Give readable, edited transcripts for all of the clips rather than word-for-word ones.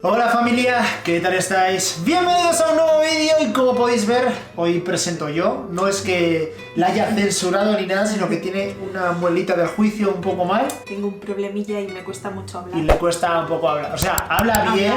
Hola familia, ¿qué tal estáis? Bienvenidos a un nuevo vídeo y como podéis ver, hoy presento yo. No es que la haya censurado ni nada, sino que tiene una muelita del juicio un poco mal. Tengo un problemilla y me cuesta mucho hablar. Y le cuesta un poco hablar. O sea, habla bien.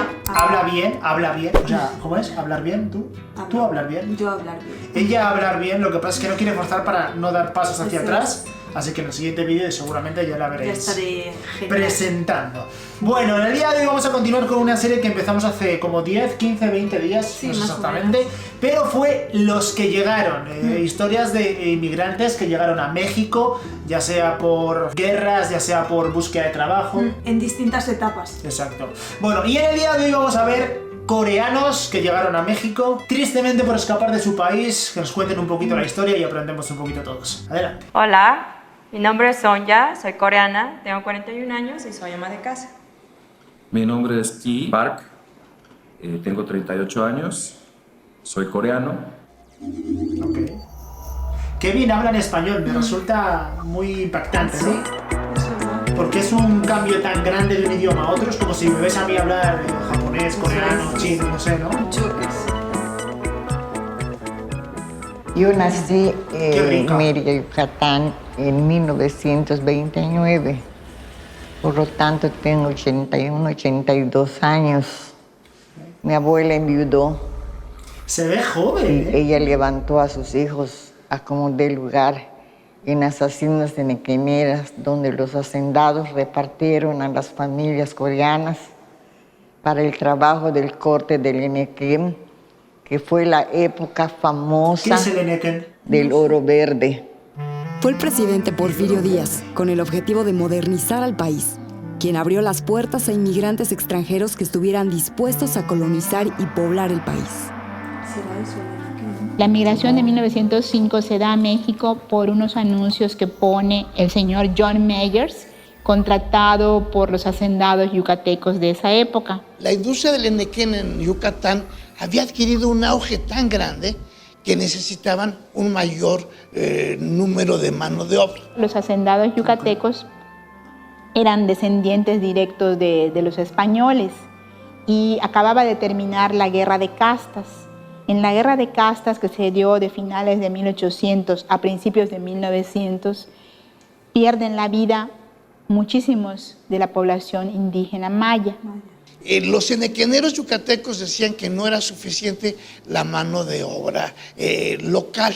O sea, ¿cómo es? ¿Hablar bien tú? ¿Tú hablar bien? Yo hablar bien. Ella hablar bien, lo que pasa es que no quiere forzar para no dar pasos hacia atrás. Así que en el siguiente vídeo seguramente ya la veréis ya estaré presentando. Bueno, en el día de hoy vamos a continuar con una serie que empezamos hace como 10, 15, 20 días, sí, no sé más exactamente, pero fue Los que llegaron, historias de inmigrantes que llegaron a México, ya sea por guerras, ya sea por búsqueda de trabajo. En distintas etapas. Exacto. Bueno, y en el día de hoy vamos a ver coreanos que llegaron a México, tristemente por escapar de su país, que nos cuenten un poquito la historia y aprendemos un poquito todos. Adelante. Hola, mi nombre es Sonja, soy coreana, tengo 41 años y soy ama de casa. Mi nombre es Ki Park, tengo 38 años, soy coreano. Ok. Qué bien hablan español, me resulta muy impactante, ¿no? Sí. Porque es un cambio tan grande de un idioma a otro, es como si me ves a mí hablar japonés, coreano, chino, no sé, ¿no? Choques. Yo nací rico. en Mérida, Yucatán, en 1929. Por lo tanto, tengo 81, 82 años. Mi abuela enviudó Se ve joven, y ella levantó a sus hijos a como de lugar en las haciendas enequeneras, donde los hacendados repartieron a las familias coreanas para el trabajo del corte del enequén, que fue la época ¿Qué famosa es el enequén? del oro verde. Fue el presidente Porfirio Díaz, con el objetivo de modernizar al país, quien abrió las puertas a inmigrantes extranjeros que estuvieran dispuestos a colonizar y poblar el país. ¿Será eso? La migración de 1905 se da a México por unos anuncios que pone el señor John Meyers, contratado por los hacendados yucatecos de esa época. La industria del enequén en Yucatán había adquirido un auge tan grande que necesitaban un mayor número de mano de obra. Los hacendados yucatecos eran descendientes directos de los españoles y acababa de terminar la guerra de castas. En la guerra de castas que se dio de finales de 1800 a principios de 1900, pierden la vida muchísimos de la población indígena maya. Los enequeneros yucatecos decían que no era suficiente la mano de obra local.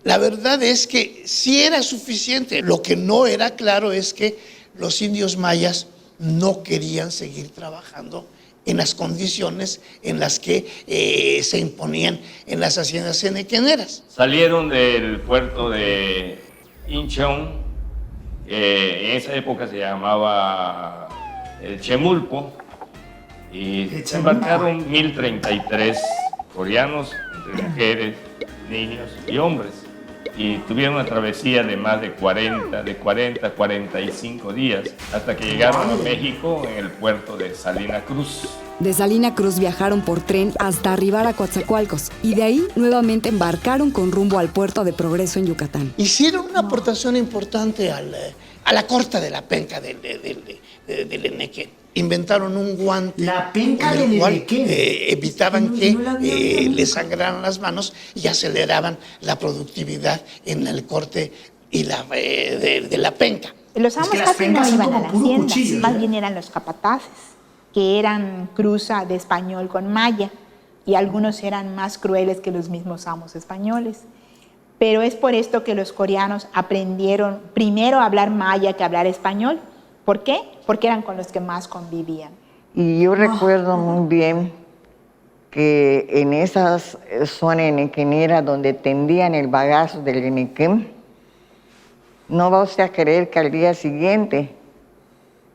La verdad es que sí era suficiente. Lo que no era claro es que los indios mayas no querían seguir trabajando en las condiciones en las que se imponían en las haciendas enequeneras. Salieron del puerto de Incheon, en esa época se llamaba el Chemulpo, y embarcaron 1033 coreanos, entre mujeres, niños y hombres, y tuvieron una travesía de más de 40 a 45 días, hasta que llegaron a México en el puerto de Salina Cruz. De Salina Cruz viajaron por tren hasta arribar a Coatzacoalcos y de ahí nuevamente embarcaron con rumbo al puerto de Progreso en Yucatán. Hicieron una aportación importante a la corta de la penca del enequén. Inventaron un guante. La penca con el del cual, enequén. evitaban No que la había oído le nunca. sangraran las manos y aceleraban la productividad en el corte y de la penca. Los Es amos que las casi no pencas son iban a como la puro hacienda, cuchillos, más ¿eh? bien eran los capataces, que eran cruza de español con maya, y algunos eran más crueles que los mismos amos españoles. Pero es por esto que los coreanos aprendieron primero a hablar maya que a hablar español. ¿Por qué? Porque eran con los que más convivían. Y yo recuerdo muy bien que en esas zonas enequeneras donde tendían el bagazo del enequén, no va usted a creer que al día siguiente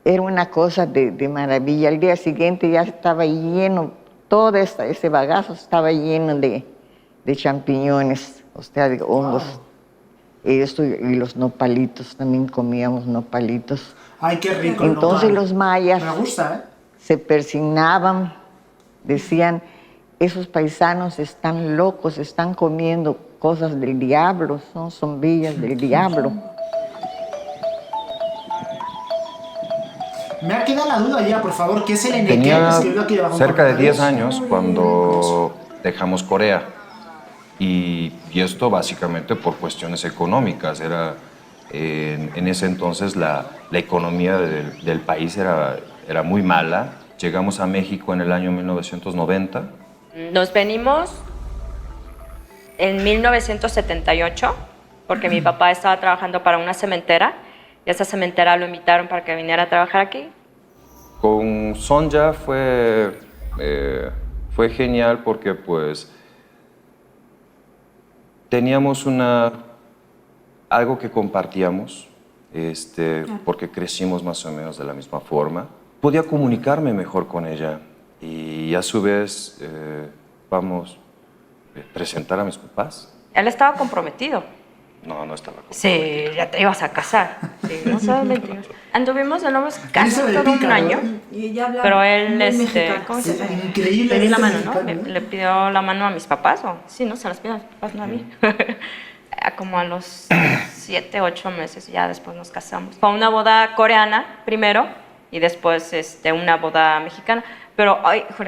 era una cosa de maravilla. Al día siguiente ya estaba lleno, todo ese bagazo estaba lleno de champiñones, o sea, de hongos. Esto y los nopalitos, también comíamos nopalitos. Ay, qué rico el Entonces nopal. los mayas Me gusta, se persignaban, decían, esos paisanos están locos, están comiendo cosas del diablo, son zombillas del diablo. Me ha quedado la duda ya, por favor, ¿qué es el Enequén? Tenía Escribirlo aquí debajo en cerca de comentarios. 10 años cuando dejamos Corea. Y esto básicamente por cuestiones económicas. En ese entonces la economía del país era muy mala. Llegamos a México en el año 1990. Nos venimos en 1978 porque mi papá estaba trabajando para una cementera y esa cementera lo invitaron para que viniera a trabajar aquí. Con Sonja fue genial porque pues teníamos algo que compartíamos, porque crecimos más o menos de la misma forma. Podía comunicarme mejor con ella y a su vez presentar a mis papás. Él estaba comprometido. No estaba comprometido. Sí, ya te ibas a casar. Sí, no sabes mentiras. Anduvimos de novios casi Eso de todo un pícaro, año. ¿eh? Y ella habla Pero él, muy mexicano. ¿cómo se dice? Increíble. Pedí la mano, ¿no? mexicano. Le pidió la mano a mis papás, o sí, no, se las pidió a mis papás, no a mí. Como a los 7, 8 meses, ya después nos casamos. Fue una boda coreana primero y después una boda mexicana. Pero,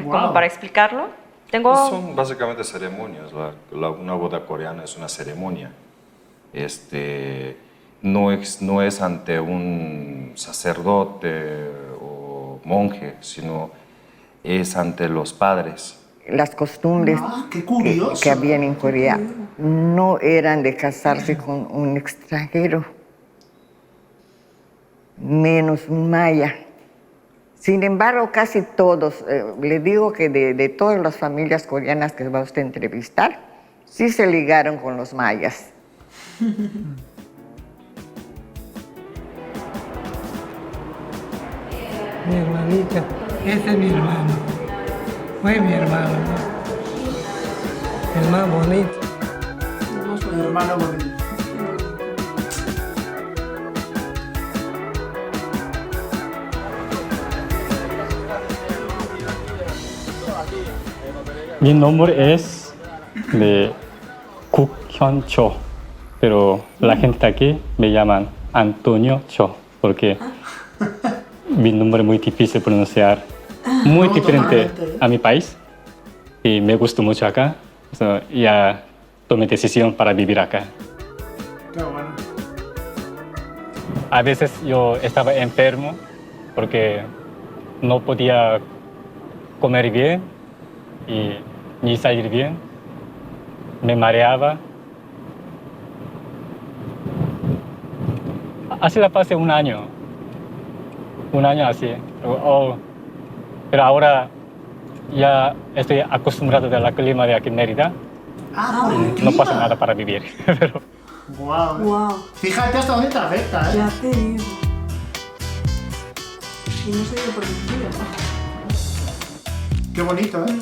como para explicarlo, Son básicamente ceremonias. Una boda coreana es una ceremonia. No es ante un sacerdote o monje, sino es ante los padres. Las costumbres qué curioso. que habían en Corea no eran de casarse con un extranjero, menos un maya. Sin embargo, casi todos, le digo que de todas las familias coreanas que va usted a entrevistar, sí se ligaron con los mayas. Mi hermanita, este es mi hermano. Fue mi hermano, ¿no? El más bonito. Mi hermano bonito. Mi nombre es Kuk Hyun Cho, pero la gente de aquí me llaman Antonio Cho, porque mi nombre es muy difícil de pronunciar, muy diferente a mi país, y me gustó mucho acá, ya tomé decisión para vivir acá. Qué bueno. A veces yo estaba enfermo porque no podía comer bien y ni salir bien, me mareaba. Así la pasé un año así. Pero ahora ya estoy acostumbrado al clima de aquí en Mérida. Y no pasa nada para vivir. Pero... Wow. Fíjate hasta dónde te afecta, ¿eh? Ya te digo. Y no soy de provincia. Qué bonito, ¿eh?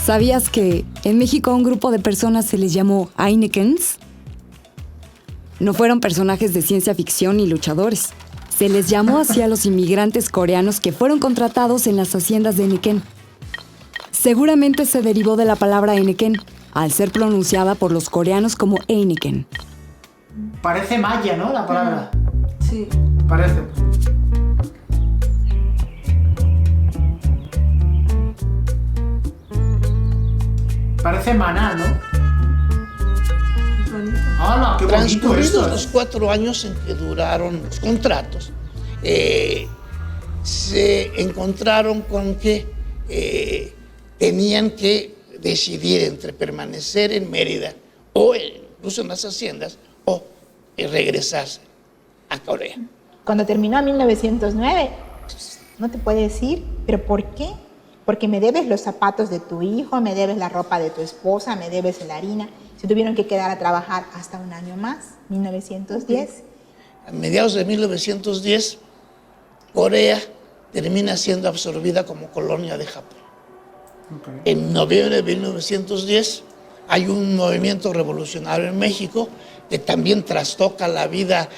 ¿Sabías que en México a un grupo de personas se les llamó Ainekens? No fueron personajes de ciencia ficción ni luchadores. Se les llamó así a los inmigrantes coreanos que fueron contratados en las haciendas de Enequén. Seguramente se derivó de la palabra Enequén, al ser pronunciada por los coreanos como Enequén. Parece maya, ¿no? La palabra. Sí. Parece. Parece maná, ¿no? ¡Hala, qué bonito Transcurridos esto! los 4 años en que duraron los contratos, se encontraron con que tenían que decidir entre permanecer en Mérida o incluso en las haciendas o regresarse a Corea. Cuando terminó en 1909, no te puede decir, ¿pero por qué? Porque me debes los zapatos de tu hijo, me debes la ropa de tu esposa, me debes la harina. Se tuvieron que quedar a trabajar hasta un año más, 1910. A mediados de 1910, Corea termina siendo absorbida como colonia de Japón. En noviembre de 1910 hay un movimiento revolucionario en México que también trastoca la vida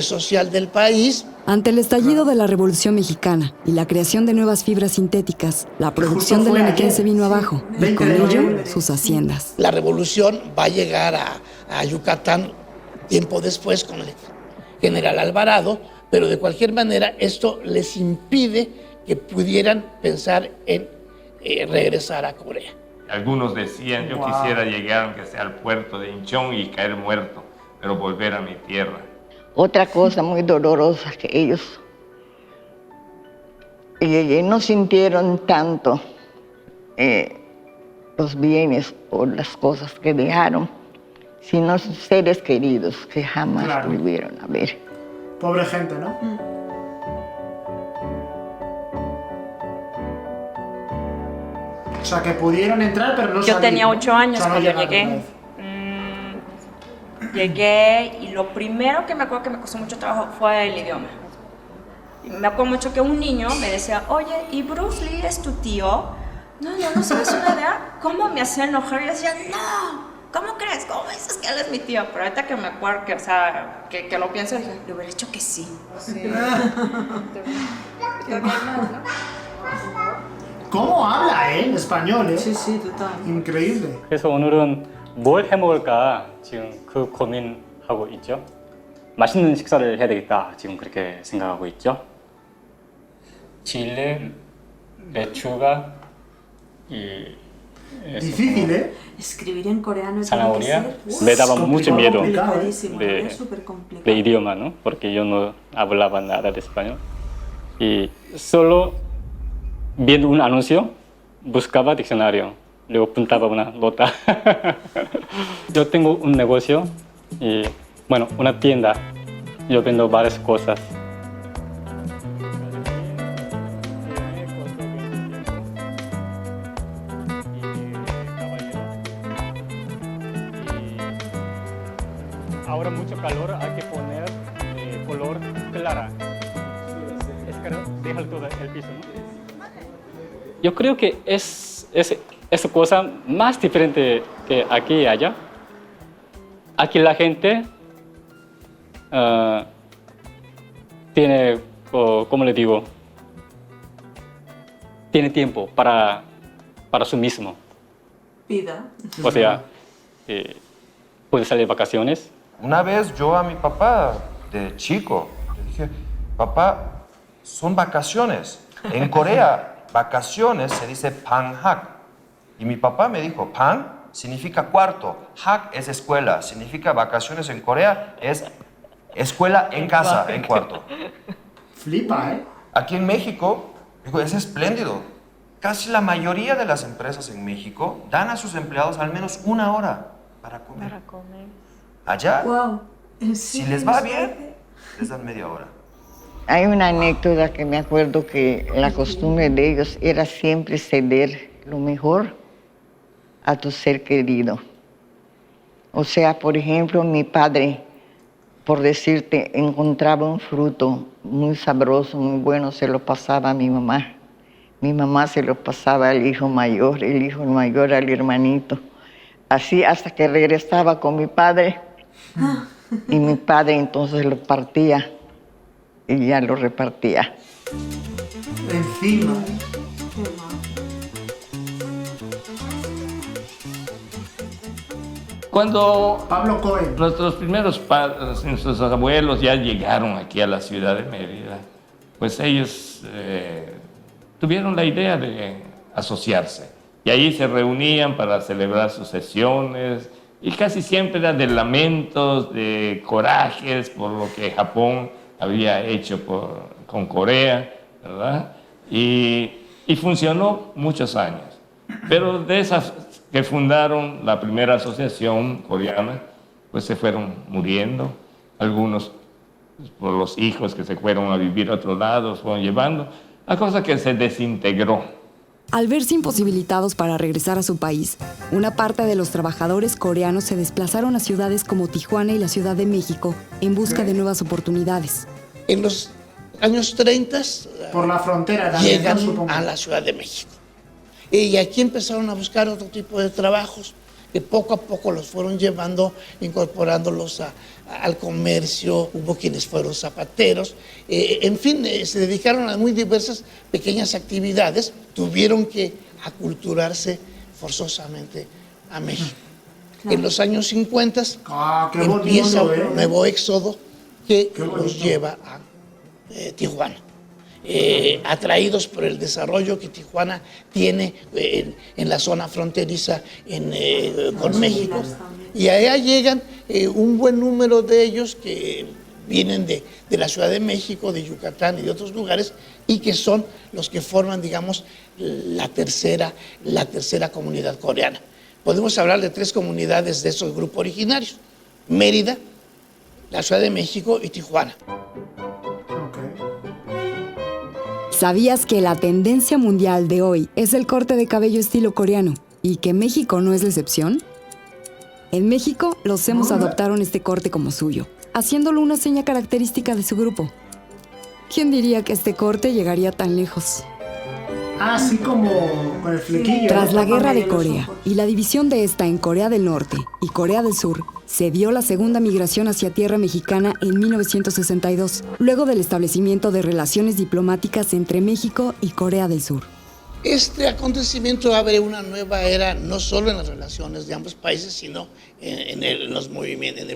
social del país. Ante el estallido de la Revolución Mexicana y la creación de nuevas fibras sintéticas, la producción del Enequén se vino abajo y con ello sus haciendas. La revolución va a llegar a Yucatán tiempo después con el general Alvarado, Pero de cualquier manera, esto les impide que pudieran pensar en regresar a Corea. Algunos decían, yo quisiera llegar aunque sea al puerto de Incheon y caer muerto, pero volver a mi tierra. Otra cosa muy dolorosa que ellos no sintieron tanto los bienes o las cosas que dejaron, sino sus seres queridos que jamás volvieron a ver. Pobre gente, ¿no? O sea, que pudieron entrar, pero no Yo salir, tenía 8 años o sea, no cuando llegaron llegué. otra vez. Llegué y lo primero que me acuerdo que me costó mucho trabajo fue el idioma. Y me acuerdo mucho que un niño me decía, oye, ¿y Bruce Lee es tu tío? No sabes una idea. ¿Cómo me hacía enojar? Y yo decía, no, ¿cómo crees? ¿Cómo dices que él es mi tío? Pero ahorita que me acuerdo, que, o sea, que lo pienso, dije, le hubiera dicho que sí. ¿Cómo habla, en español, Sí, total. Increíble. 그래서 오늘은 뭘 해먹을까 지금 그 고민하고 있죠. 맛있는 식사를 해야 되겠다 지금 그렇게 생각하고 있죠. chile, lechuga y Difícil, ¿eh? Escribir en coreano zanahoria. tiene que ser Me daba mucho miedo complicadísimo, de, es súper complicado. de idioma, ¿no? Porque yo no hablaba nada de español. Y solo viendo un anuncio, buscaba diccionario, luego apuntaba una nota. Yo tengo un negocio y, bueno, una tienda. Yo vendo varias cosas. Ahora mucho calor, hay que poner color clara. Déjalo todo el piso, ¿no? Yo creo que es cosa más diferente que aquí y allá. Aquí la gente tiene, ¿cómo le digo? Tiene tiempo para sí mismo. Vida. O sea, puede salir de vacaciones. Una vez yo a mi papá, de chico, le dije, papá, son vacaciones. En Corea, vacaciones se dice panhak. Y mi papá me dijo, pan significa cuarto, hak es escuela, significa vacaciones en Corea es escuela en casa, en cuarto. Flipa, ¿eh? Aquí en México, digo, es espléndido. Casi la mayoría de las empresas en México dan a sus empleados al menos 1 hora para comer. Allá, Wow. si les va bien, les dan media hora. Hay una anécdota que me acuerdo que la costumbre de ellos era siempre ceder lo mejor a tu ser querido. O sea, por ejemplo, mi padre, por decirte, encontraba un fruto muy sabroso, muy bueno, se lo pasaba a mi mamá. Mi mamá se lo pasaba al hijo mayor, el hijo mayor al hermanito. Así hasta que regresaba con mi padre y mi padre entonces lo partía y ya lo repartía. Encima. Cuando Pablo Cohen. nuestros primeros padres, nuestros abuelos ya llegaron aquí a la ciudad de Mérida, pues ellos tuvieron la idea de asociarse. Y ahí se reunían para celebrar sus sesiones y casi siempre eran de lamentos, de corajes por lo que Japón había hecho con Corea, ¿verdad? Y funcionó muchos años. Pero de esas que fundaron la primera asociación coreana, pues se fueron muriendo. Algunos por los hijos que se fueron a vivir a otro lado, fueron llevando, a cosa que se desintegró. Al verse imposibilitados para regresar a su país, una parte de los trabajadores coreanos se desplazaron a ciudades como Tijuana y la Ciudad de México en busca de nuevas oportunidades. En los años 30 Por la frontera también, llegan supongo. a la Ciudad de México. Y aquí empezaron a buscar otro tipo de trabajos que poco a poco los fueron llevando, incorporándolos al comercio. Hubo quienes fueron zapateros. En fin, se dedicaron a muy diversas pequeñas actividades. Tuvieron que aculturarse forzosamente a México. Claro. En los años 50 qué bonito, empieza un nuevo éxodo que los lleva a Tijuana. Atraídos por el desarrollo que Tijuana tiene en la zona fronteriza con México. Y allá llegan un buen número de ellos que vienen de la Ciudad de México, de Yucatán y de otros lugares, y que son los que forman, digamos, la tercera comunidad coreana. Podemos hablar de 3 comunidades de esos grupos originarios: Mérida, la Ciudad de México y Tijuana. ¿Sabías que la tendencia mundial de hoy es el corte de cabello estilo coreano y que México no es la excepción? En México, los emos adoptaron este corte como suyo, haciéndolo una seña característica de su grupo. ¿Quién diría que este corte llegaría tan lejos? Así como con el flequillo. Tras la Guerra de Corea y la división de esta en Corea del Norte y Corea del Sur, se dio la segunda migración hacia tierra mexicana en 1962, luego del establecimiento de relaciones diplomáticas entre México y Corea del Sur. Este acontecimiento abre una nueva era, no solo en las relaciones de ambos países, sino en el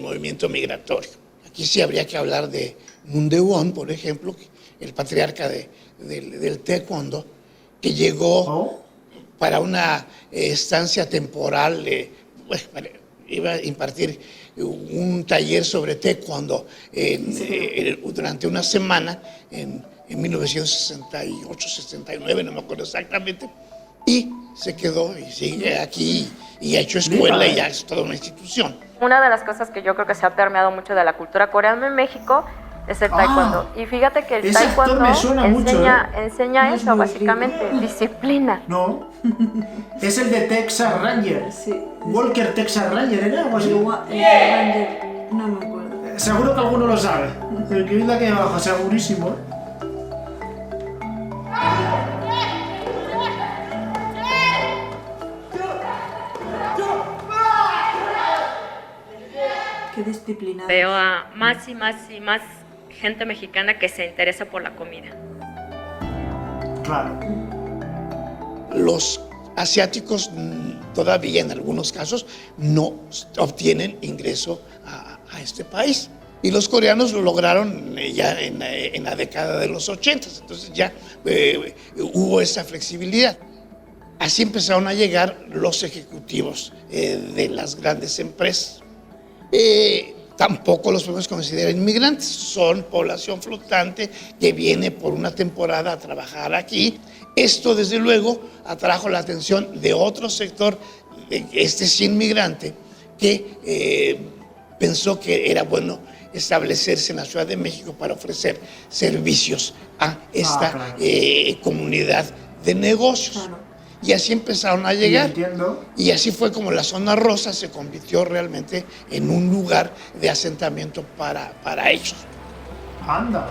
movimiento migratorio. Aquí sí habría que hablar de Moon Dae-won, por ejemplo, el patriarca del taekwondo, que llegó para una estancia temporal, iba a impartir un taller sobre taekwondo durante una semana en 1968-69, no me acuerdo exactamente, y se quedó y sigue aquí y ha hecho escuela y ya es toda una institución. Una de las cosas que yo creo que se ha permeado mucho de la cultura coreana en México es el taekwondo. Y fíjate que el taekwondo enseña eso, básicamente, disciplina. No, es el de Texas Ranger. Sí. Walker Texas Ranger, ¿era algo así? Ranger, no me acuerdo. Seguro que alguno lo sabe. El que viene aquí abajo, segurísimo. Qué disciplinado. Veo a más y más y más gente mexicana que se interesa por la comida. Claro. Los asiáticos todavía en algunos casos no obtienen ingreso a este país. Y los coreanos lo lograron ya en la década de los 80, entonces ya hubo esa flexibilidad. Así empezaron a llegar los ejecutivos de las grandes empresas. Tampoco los podemos considerar inmigrantes, son población flotante que viene por una temporada a trabajar aquí. Esto, desde luego, atrajo la atención de otro sector, sí inmigrante, que pensó que era bueno establecerse en la Ciudad de México para ofrecer servicios a esta comunidad de negocios. Claro. Y así empezaron a llegar. Entiendo. Y así fue como la zona rosa se convirtió realmente en un lugar de asentamiento para ellos. Anda.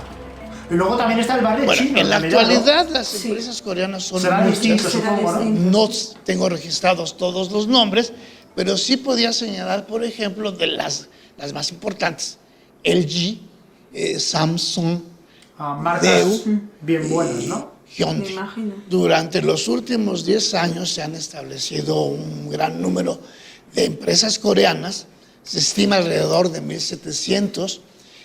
Y luego también está el barrio chino. En la también, actualidad ¿no? las empresas coreanas son Será distinto, muchas. supongo, ¿no? No tengo registrados todos los nombres, pero sí podía señalar, por ejemplo, de las más importantes. LG, Samsung, marcas bien buenas, ¿no? Hyundai. Me imagino. Durante los últimos 10 años se han establecido un gran número de empresas coreanas, se estima alrededor de 1.700,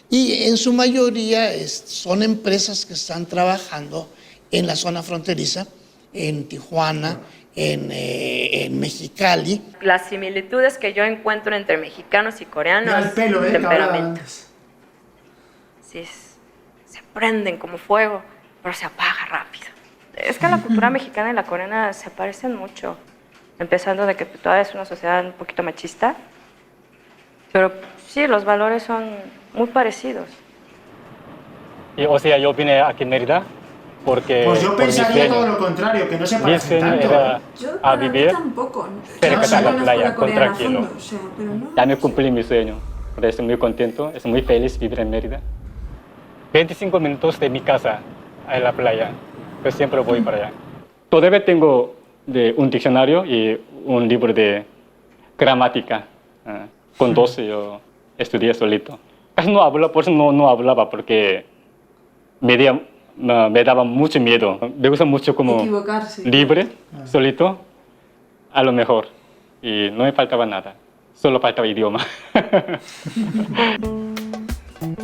y en su mayoría son empresas que están trabajando en la zona fronteriza, en Tijuana, en Mexicali. Las similitudes que yo encuentro entre mexicanos y coreanos, Mira el pelo, temperamento. Sí, se prenden como fuego, pero se apaga rápido. Es que la cultura mexicana y la coreana se parecen mucho, empezando de que todavía es una sociedad un poquito machista, pero sí, los valores son muy parecidos. Y, o sea, yo vine aquí en Mérida porque... Pues yo pensaría todo lo contrario, que no se parecen tanto. Era Yo a para mí vivir tampoco. cerca Yo de la no playa, conozco con la coreana a tranquilo. fondo, o sea, pero no. Ya me cumplí mi sueño, por eso estoy muy contento, estoy muy feliz de vivir en Mérida. 25 minutos de mi casa a la playa, pues siempre voy para allá. Todavía tengo un diccionario y un libro de gramática. Con 12 yo estudié solito. Casi no hablaba, por eso no hablaba, porque me daba mucho miedo. Me gusta mucho como Equivocarse. libre, solito, a lo mejor. Y no me faltaba nada, solo faltaba idioma.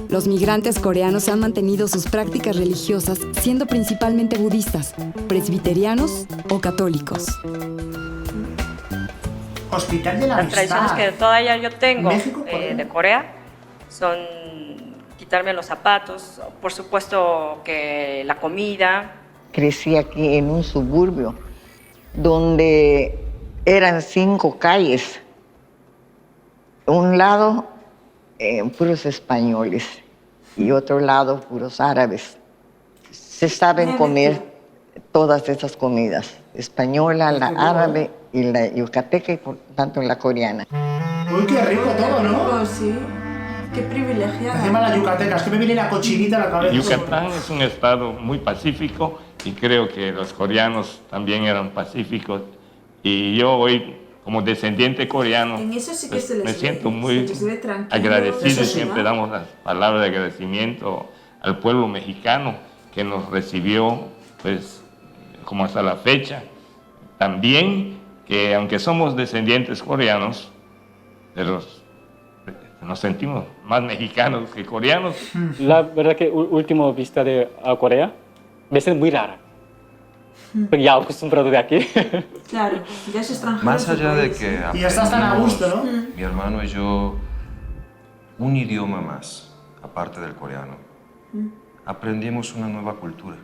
Los migrantes coreanos han mantenido sus prácticas religiosas siendo principalmente budistas, presbiterianos o católicos. Hospital de la Las tradiciones Amistad. que todavía yo tengo México, Corea. de Corea son quitarme los zapatos, por supuesto que la comida. Crecí aquí en un suburbio donde eran 5 calles. Un lado, puros españoles y otro lado, puros árabes. Se saben comer todas esas comidas, española, la árabe y la yucateca y por tanto la coreana. Uy, qué rico todo, ¿no? Oh, sí. Qué privilegiada. Encima la yucateca, es que me viene la cochinita a la cabeza. Yucatán es un estado muy pacífico y creo que los coreanos también eran pacíficos. Y yo hoy, como descendiente coreano, En eso sí que pues, se les me ve, siento se muy les ve tranquilos, agradecido eso y sí, siempre ¿no? damos las palabras de agradecimiento al pueblo mexicano que nos recibió, pues, como hasta la fecha. También que aunque somos descendientes coreanos, pero nos sentimos más mexicanos que coreanos. La verdad que última vista de a Corea me parece muy rara. Porque ya acostumbrado de aquí. Claro, ya es extranjero. Más en su allá de país, que ¿eh? Y ya estás tan a gusto, ¿no? mi hermano y yo, un idioma más, aparte del coreano. Aprendimos una nueva cultura.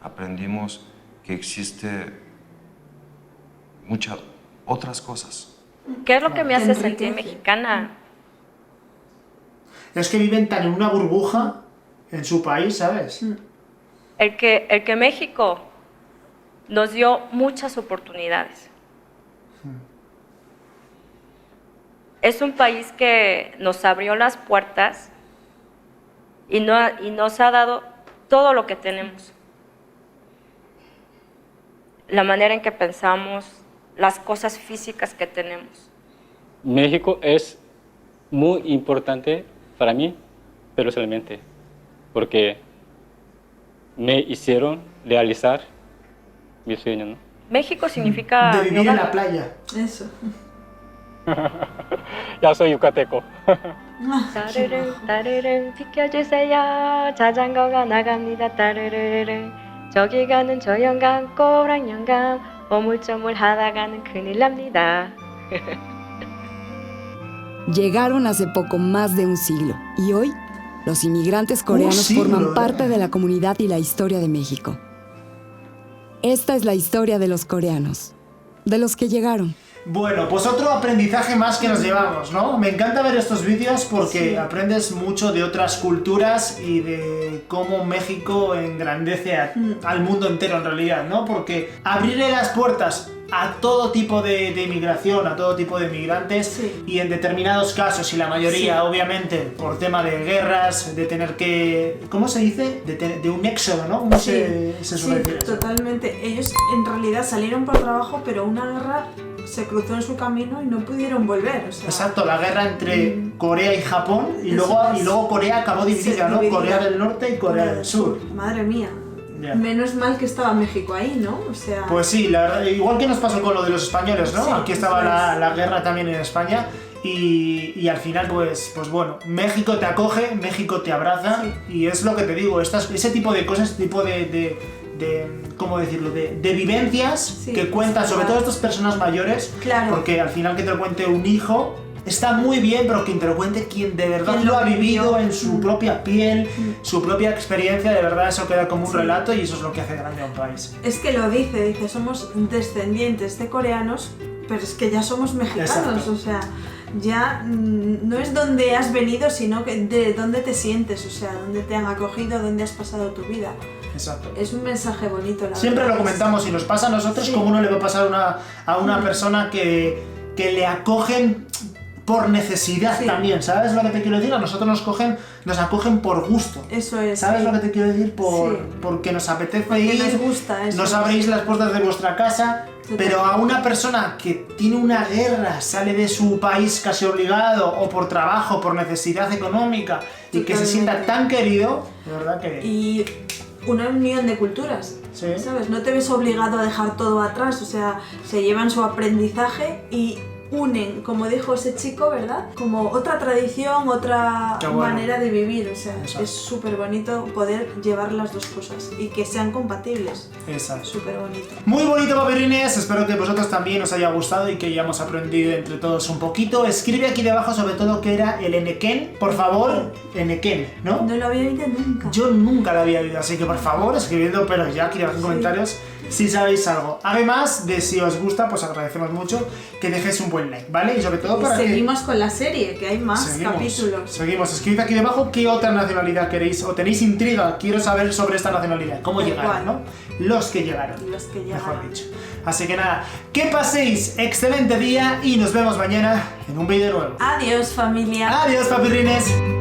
Aprendimos que existe muchas otras cosas. ¿Qué es lo que me hace Enriquece. sentir mexicana? Es que viven tan en una burbuja en su país, ¿sabes? El que México nos dio muchas oportunidades. Es un país que nos abrió las puertas y nos ha dado todo lo que tenemos. La manera en que pensamos, las cosas físicas que tenemos. México es muy importante para mí personalmente, porque me hicieron realizar mi sueño, ¿no? México significa... De vivir en la playa. Eso. Ya soy yucateco. 따르릉 따르릉 비켜주세요. 자전거가 나갑니다. 따르르르 저기 가는 저 영감 꼬랑 영감 오물조물 하다가는 큰일 납니다. Llegaron hace poco más de un siglo y hoy los inmigrantes coreanos siglo, forman parte de la comunidad y la historia de México. Esta es la historia de los coreanos, de los que llegaron. Bueno, pues otro aprendizaje más que nos llevamos, ¿no? Me encanta ver estos vídeos porque aprendes mucho de otras culturas y de cómo México engrandece al mundo entero en realidad, ¿no? Porque abrirle las puertas a todo tipo de inmigración, a todo tipo de migrantes y en determinados casos, y la mayoría obviamente por tema de guerras, de tener que... ¿Cómo se dice? De un éxodo, ¿no? ¿Cómo se suele decir eso? Totalmente. Ellos en realidad salieron por trabajo, pero una guerra se cruzó en su camino y no pudieron volver. O sea, exacto, la guerra entre Corea y Japón y luego Corea acabó dividida, ¿no? dividida. Corea del Norte y Corea del Sur. Madre mía. Ya. Menos mal que estaba México ahí, ¿no? O sea... Pues sí, la verdad, igual que nos pasó con lo de los españoles, ¿no? Sí, Aquí estaba eso es. la guerra también en España y al final pues bueno, México te acoge, México te abraza y es lo que te digo, ese tipo de cosas, ese tipo de ¿cómo decirlo? De vivencias que cuentan, sobre todo estas personas mayores, porque al final que te lo cuente un hijo está muy bien, pero quien te lo cuente quien de verdad lo ha vivido en su propia piel, su propia experiencia, de verdad eso queda como un relato y eso es lo que hace grande a un país. Es que lo dice, somos descendientes de coreanos, pero es que ya somos mexicanos, exacto. O sea, ya no es donde has venido, sino que de dónde te sientes, o sea, dónde te han acogido, dónde has pasado tu vida. Exacto. Es un mensaje bonito, la Siempre verdad. lo comentamos y nos pasa a nosotros como no le va a pasar a una persona que le acogen por necesidad también, ¿sabes lo que te quiero decir? A nosotros nos acogen por gusto. Eso es. ¿Sabes lo que te quiero decir? Porque nos apetece porque ir, nos gusta, eso nos es. abréis las puertas de vuestra casa, pero a una persona que tiene una guerra, sale de su país casi obligado, o por trabajo, por necesidad económica, y que se sienta tan querido, de verdad que... Y una unión de culturas, ¿sabes? No te ves obligado a dejar todo atrás, o sea, se llevan su aprendizaje y unen, como dijo ese chico, ¿verdad? Como otra tradición, otra manera de vivir, o sea, es súper bonito poder llevar las dos cosas y que sean compatibles. Exacto. Súper bonito. Muy bonito, papirrines, espero que vosotros también os haya gustado y que hayamos aprendido entre todos un poquito. Escribe aquí debajo sobre todo qué era el enequén, por favor, enequén, ¿no? No lo había oído nunca. Yo nunca lo había oído, así que por favor, escribidlo, pero ya aquí abajo en comentarios si sabéis algo. Además de si os gusta, pues agradecemos mucho que dejéis un buen like, ¿vale? Y sobre todo para seguimos con la serie, que hay más capítulos. Seguimos, escribid aquí debajo qué otra nacionalidad queréis o tenéis intriga, quiero saber sobre esta nacionalidad, cómo llegaron, ¿no? Los que llegaron, mejor dicho. Así que nada, que paséis excelente día y nos vemos mañana en un vídeo nuevo. Adiós, familia. Adiós, papirrines.